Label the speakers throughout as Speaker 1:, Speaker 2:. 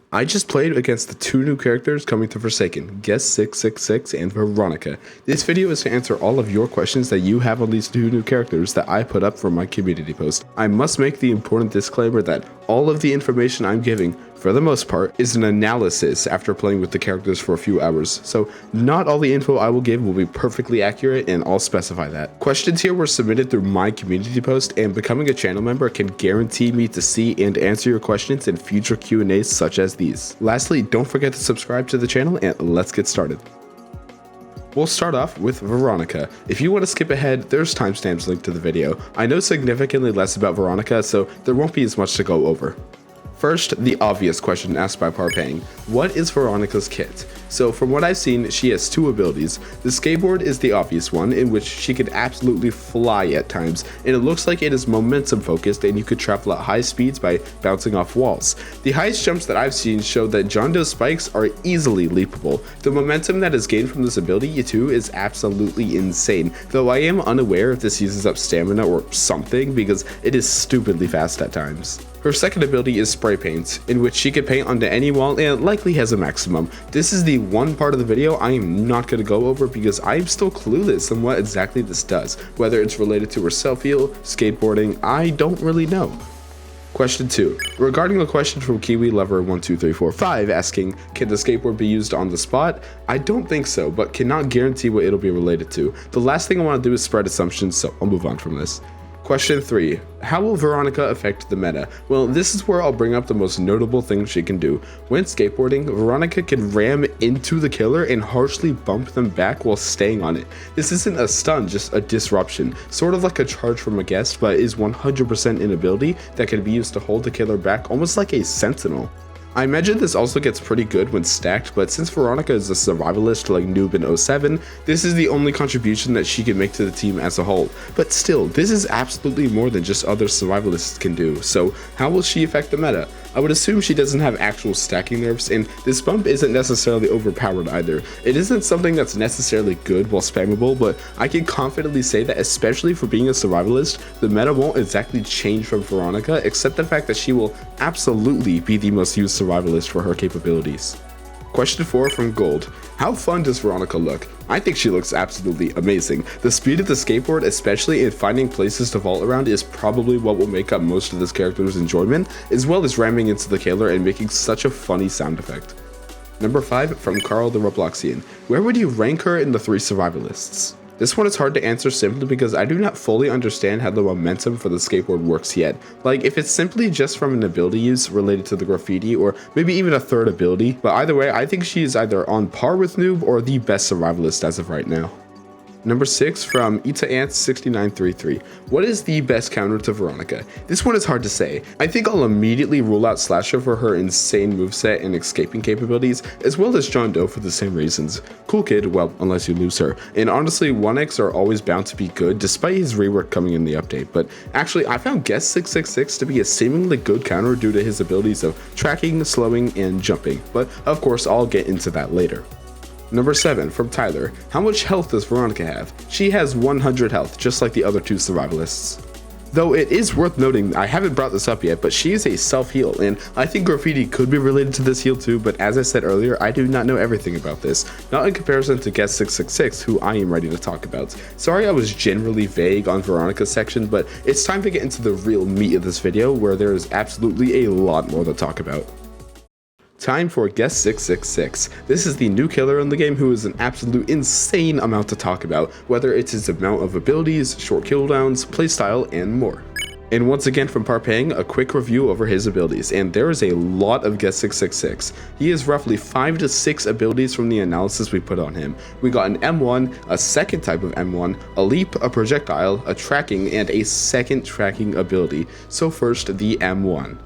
Speaker 1: I just played against the two new characters coming to Forsaken, Guest666 and Veeronica. This video is to answer all of your questions that you have on these two new characters that I put up for my community post. I must make the important disclaimer that all of the information I'm giving, for the most part, is an analysis after playing with the characters for a few hours, so not all the info I will give will be perfectly accurate, and I'll specify that. Questions here were submitted through my community post, and becoming a channel member can guarantee me to see and answer your questions in future Q&As such as these. Lastly, don't forget to subscribe to the channel, and let's get started. We'll start off with Veeronica. If you want to skip ahead, there's timestamps linked to the video. I know significantly less about Veeronica, so there won't be as much to go over. First, the obvious question asked by Parpang. What is Veeronica's kit? So from what I've seen, she has two abilities. The skateboard is the obvious one, in which she could absolutely fly at times, and it looks like it is momentum focused and you could travel at high speeds by bouncing off walls. The highest jumps that I've seen show that John Doe spikes are easily leapable. The momentum that is gained from this ability too is absolutely insane, though I am unaware if this uses up stamina or something because it is stupidly fast at times. Her second ability is spray paint, in which she can paint onto any wall and likely has a maximum. This is the one part of the video I am not going to go over because I am still clueless on what exactly this does. Whether it's related to her self-heal, skateboarding, I don't really know. Question 2. Regarding a question from Kiwi Lover 12345 asking, can the skateboard be used on the spot? I don't think so, but cannot guarantee what it'll be related to. The last thing I want to do is spread assumptions, so I'll move on from this. Question 3. How will Veeronica affect the meta? Well, this is where I'll bring up the most notable thing she can do. When skateboarding, Veeronica can ram into the killer and harshly bump them back while staying on it. This isn't a stun, just a disruption, sort of like a charge from a guest, but is 100% an ability that can be used to hold the killer back, almost like a sentinel. I imagine this also gets pretty good when stacked, but since Veeronica is a survivalist like Noob in 07, this is the only contribution that she can make to the team as a whole. But still, this is absolutely more than just other survivalists can do, so how will she affect the meta? I would assume she doesn't have actual stacking nerfs, and this bump isn't necessarily overpowered either. It isn't something that's necessarily good while spammable, but I can confidently say that especially for being a survivalist, the meta won't exactly change from Veeronica, except the fact that she will absolutely be the most used survivalist for her capabilities. Question 4 from Gold. How fun does Veeronica look? I think she looks absolutely amazing. The speed of the skateboard, especially in finding places to vault around, is probably what will make up most of this character's enjoyment, as well as ramming into the killer and making such a funny sound effect. Number 5 from Carl the Robloxian. Where would you rank her in the 3 survivalists? This one is hard to answer simply because I do not fully understand how the momentum for the skateboard works yet. Like, if it's simply just from an ability use related to the graffiti or maybe even a third ability, but either way, I think she is either on par with Noob or the best survivalist as of right now. Number 6 from ItaAnt6933. What is the best counter to Veeronica? This one is hard to say. I think I'll immediately rule out Slasher for her insane moveset and escaping capabilities, as well as John Doe for the same reasons. Cool Kid, well, unless you lose her. And honestly, 1X are always bound to be good despite his rework coming in the update, but actually I found Guest666 to be a seemingly good counter due to his abilities of tracking, slowing, and jumping, but of course I'll get into that later. Number 7 from Tyler. How much health does Veeronica have? She has 100 health, just like the other 2 survivalists. Though it is worth noting, I haven't brought this up yet, but she is a self-heal, and I think graffiti could be related to this heal too, but as I said earlier, I do not know everything about this, not in comparison to Guest666, who I am ready to talk about. Sorry I was generally vague on Veeronica's section, but it's time to get into the real meat of this video, where there is absolutely a lot more to talk about. Time for Guest666. This is the new killer in the game who is an absolute insane amount to talk about, whether it's his amount of abilities, short cooldowns, playstyle, and more. And once again from Parpang, a quick review over his abilities, and there is a lot of Guest666. He has roughly 5 to 6 abilities from the analysis we put on him. We got an M1, a second type of M1, a leap, a projectile, a tracking, and a second tracking ability. So first, the M1.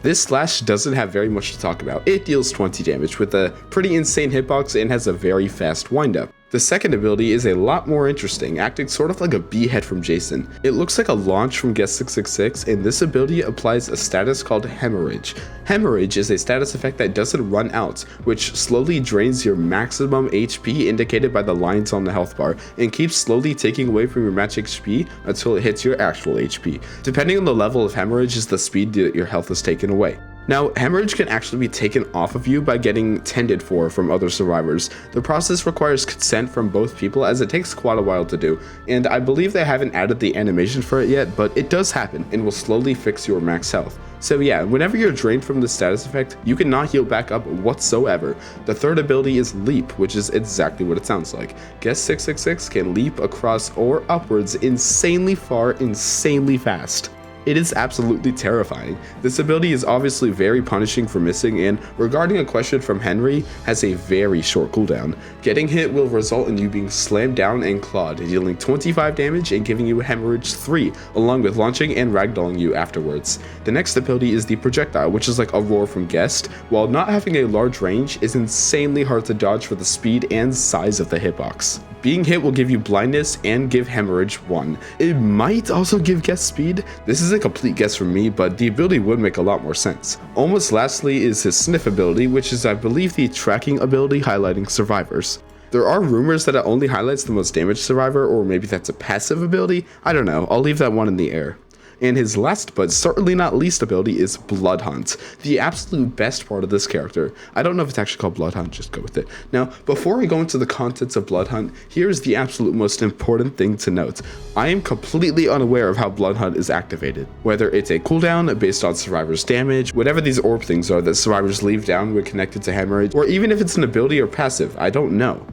Speaker 1: This slash doesn't have very much to talk about. It deals 20 damage with a pretty insane hitbox and has a very fast windup. The second ability is a lot more interesting, acting sort of like a B-head from Jason. It looks like a launch from Guest666, and this ability applies a status called Hemorrhage. Hemorrhage is a status effect that doesn't run out, which slowly drains your maximum HP indicated by the lines on the health bar, and keeps slowly taking away from your match HP until it hits your actual HP. Depending on the level of Hemorrhage is the speed that your health is taken away. Now, hemorrhage can actually be taken off of you by getting tended for from other survivors. The process requires consent from both people as it takes quite a while to do, and I believe they haven't added the animation for it yet, but it does happen and will slowly fix your max health. So yeah, whenever you're drained from the status effect, you cannot heal back up whatsoever. The third ability is Leap, which is exactly what it sounds like. Guest666 can leap across or upwards insanely far, insanely fast. It is absolutely terrifying. This ability is obviously very punishing for missing, and regarding a question from Henry, has a very short cooldown. Getting hit will result in you being slammed down and clawed, dealing 25 damage and giving you hemorrhage 3, along with launching and ragdolling you afterwards. The next ability is the projectile, which is like a roar from Guest. While not having a large range, is insanely hard to dodge for the speed and size of the hitbox. Being hit will give you blindness and give hemorrhage 1. It might also give Guest speed. This is a complete guess from me, but the ability would make a lot more sense. Almost lastly is his sniff ability, which is I believe the tracking ability highlighting survivors. There are rumors that it only highlights the most damaged survivor, or maybe that's a passive ability. I don't know, I'll leave that one in the air. And his last but certainly not least ability is Blood Hunt, the absolute best part of this character. I don't know if it's actually called Blood Hunt, just go with it. Now, before I go into the contents of Blood Hunt, here's the absolute most important thing to note. I am completely unaware of how Blood Hunt is activated. Whether it's a cooldown based on survivors' damage, whatever these orb things are that survivors leave down when connected to hemorrhage, or even if it's an ability or passive, I don't know.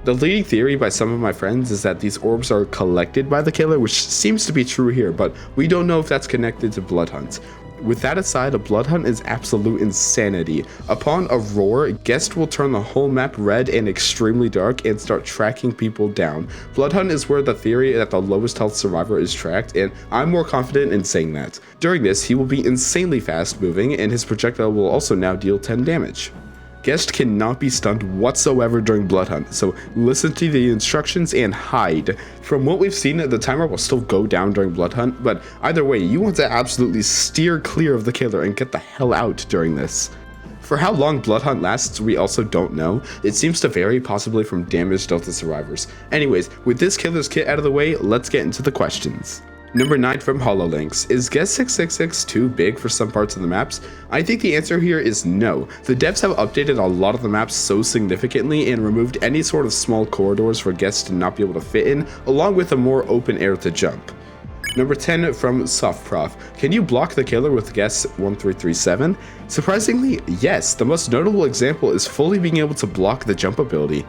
Speaker 1: The leading theory by some of my friends is that these orbs are collected by the killer, which seems to be true here, but we don't know if that's connected to Blood Hunt. With that aside, a Blood Hunt is absolute insanity. Upon a roar, Guest will turn the whole map red and extremely dark and start tracking people down. Blood Hunt is where the theory that the lowest health survivor is tracked, and I'm more confident in saying that. During this, he will be insanely fast moving, and his projectile will also now deal 10 damage. Guest cannot be stunned whatsoever during Blood Hunt, so listen to the instructions and hide. From what we've seen, the timer will still go down during Blood Hunt, but either way, you want to absolutely steer clear of the killer and get the hell out during this. For how long Blood Hunt lasts, we also don't know. It seems to vary, possibly from damage dealt to survivors. Anyways, with this killer's kit out of the way, let's get into the questions. Number 9 from HoloLinks. Is Guest666 too big for some parts of the maps? I think the answer here is no. The devs have updated a lot of the maps so significantly and removed any sort of small corridors for guests to not be able to fit in, along with a more open area to jump. Number 10 from SoftProf. Can you block the killer with Guest1337? Surprisingly, yes. The most notable example is fully being able to block the jump ability.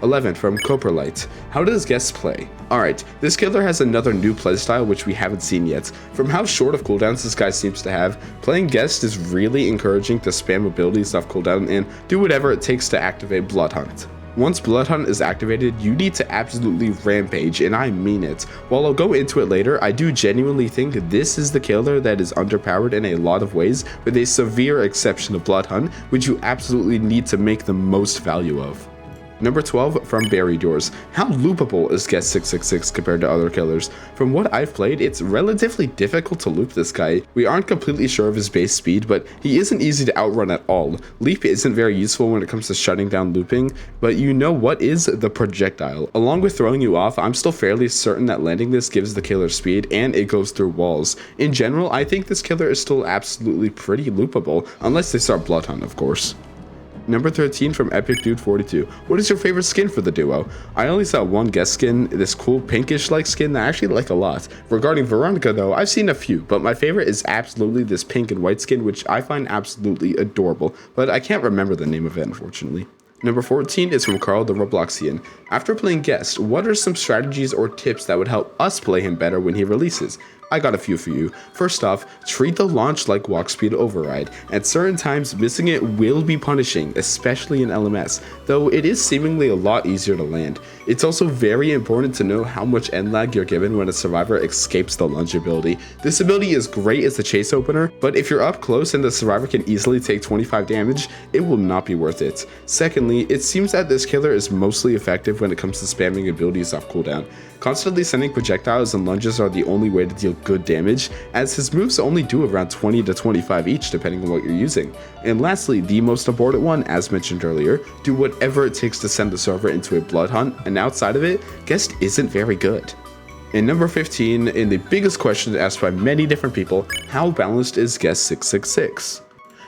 Speaker 1: 11 from Coprolite. How does Guest play? Alright, this killer has another new playstyle which we haven't seen yet. From how short of cooldowns this guy seems to have, playing Guest is really encouraging to spam abilities off cooldown and do whatever it takes to activate Blood Hunt. Once Blood Hunt is activated, you need to absolutely rampage, and I mean it. While I'll go into it later, I do genuinely think this is the killer that is underpowered in a lot of ways, with a severe exception of Blood Hunt, which you absolutely need to make the most value of. Number 12 from Buried Doors. How loopable is Guest666 compared to other killers? From what I've played, it's relatively difficult to loop this guy. We aren't completely sure of his base speed, but he isn't easy to outrun at all. Leap isn't very useful when it comes to shutting down looping, but you know what is the projectile. Along with throwing you off, I'm still fairly certain that landing this gives the killer speed and it goes through walls. In general, I think this killer is still absolutely pretty loopable, unless they start Blood Hunt, of course. Number 13 from Epic Dude 42. What is your favorite skin for the duo? I only saw one Guest skin, this cool pinkish like skin that I actually like a lot. Regarding Veeronica though, I've seen a few, but my favorite is absolutely this pink and white skin, which I find absolutely adorable, but I can't remember the name of it unfortunately. Number 14 is from Carl the Robloxian. After playing Guest, what are some strategies or tips that would help us play him better when he releases? I got a few for you. First off, treat the launch like walk speed override. At certain times, missing it will be punishing, especially in LMS, though it is seemingly a lot easier to land. It's also very important to know how much end lag you're given when a survivor escapes the lunge ability. This ability is great as a chase opener, but if you're up close and the survivor can easily take 25 damage, it will not be worth it. Secondly, it seems that this killer is mostly effective when it comes to spamming abilities off cooldown. Constantly sending projectiles and lunges are the only way to deal good damage, as his moves only do around 20 to 25 each depending on what you're using. And lastly, the most important one, as mentioned earlier, do whatever it takes to send the server into a Blood Hunt, and outside of it, Guest isn't very good. And number 15, and the biggest question asked by many different people, how balanced is Guest666?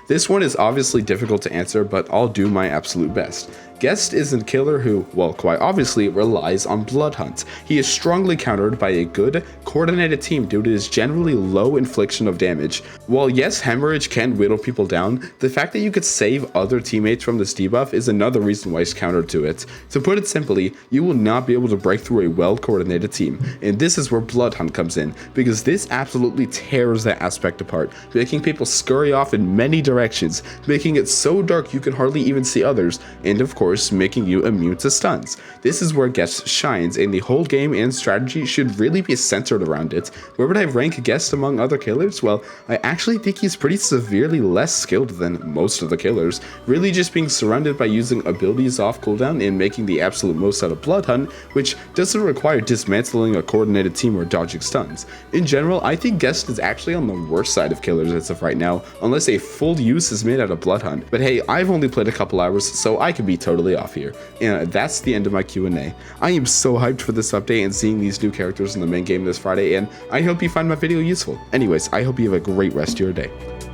Speaker 1: This one is obviously difficult to answer, but I'll do my absolute best. Guest is a killer who, well, quite obviously, relies on blood hunts. He is strongly countered by a good, coordinated team due to his generally low infliction of damage. While yes, hemorrhage can whittle people down, the fact that you could save other teammates from this debuff is another reason why he's countered to it. To put it simply, you will not be able to break through a well-coordinated team, and this is where blood hunt comes in, because this absolutely tears that aspect apart, making people scurry off in many directions, making it so dark you can hardly even see others, and of course, making you immune to stuns. This is where Guest shines, and the whole game and strategy should really be centered around it. Where would I rank Guest among other killers? Well, I actually think he's pretty severely less skilled than most of the killers, really just being surrounded by using abilities off cooldown and making the absolute most out of blood hunt, which doesn't require dismantling a coordinated team or dodging stuns. In general, I think Guest is actually on the worst side of killers as of right now, unless a full use is made out of blood hunt. But hey, I've only played a couple hours, so I could be totally off here. And that's the end of my Q&A. I am so hyped for this update and seeing these new characters in the main game this Friday, and I hope you find my video useful. Anyways, I hope you have a great rest of your day.